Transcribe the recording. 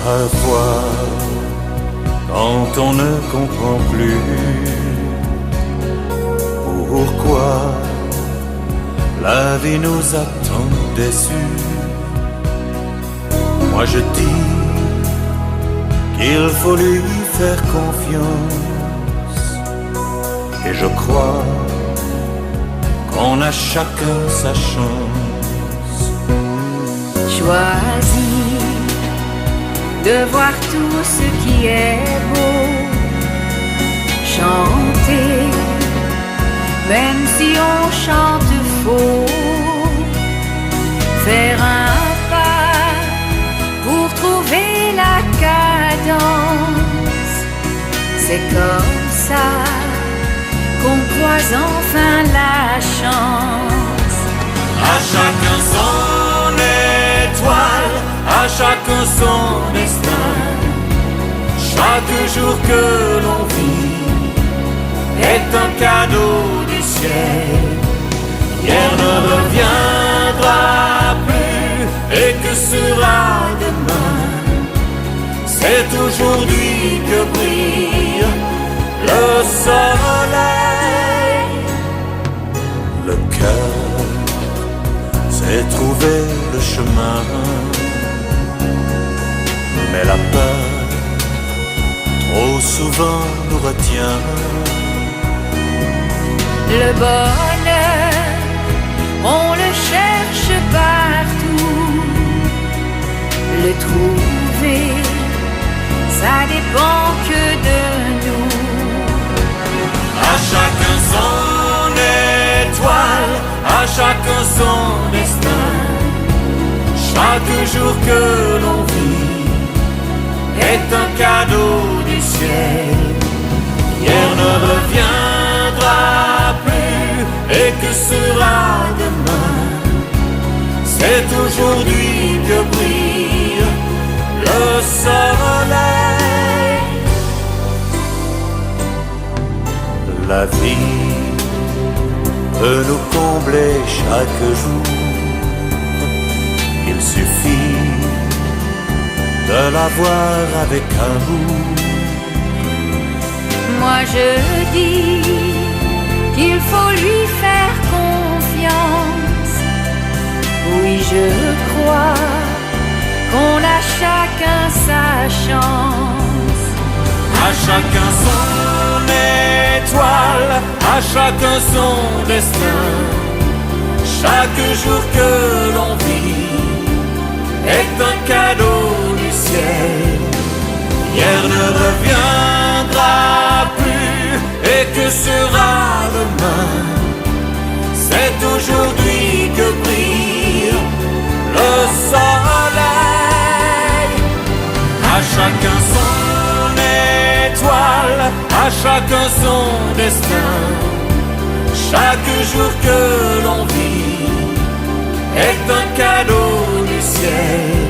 Parfois, quand on ne comprend plus pourquoi la vie nous a tant déçus, moi je dis qu'il faut lui faire confiance. Et je crois qu'on a chacun sa chance. Choisis de voir tout ce qui est beau, chanter, même si on chante faux, faire un pas pour trouver la cadence. C'est comme ça qu'on croise enfin la chance. À chacun son étoile, à chacun son destin. Chaque jour que l'on vit est un cadeau du ciel. Hier ne reviendra plus, et que sera demain? C'est aujourd'hui que brille le soleil. Le cœur sait trouver le chemin, mais la peur trop souvent nous retient. Le bonheur, on le cherche partout. Le trouver, ça dépend que de nous. À chacun son étoile, à chacun son destin. Chaque jour que l'on vit est un cadeau du ciel. Hier ne reviendra plus, et que sera demain? C'est aujourd'hui que brille le soleil. La vie peut nous combler chaque jour. Il suffit de la voir avec amour. Moi je dis qu'il faut lui faire confiance. Oui, je crois qu'on a chacun sa chance. À chacun son étoile, à chacun son destin. Chaque jour que l'on vit est un cadeau du ciel. Hier ne reviendra plus, et que sera demain? C'est aujourd'hui que brille le soleil. À chacun son étoile, à chacun son destin. Chaque jour que l'on vit est un cadeau du ciel.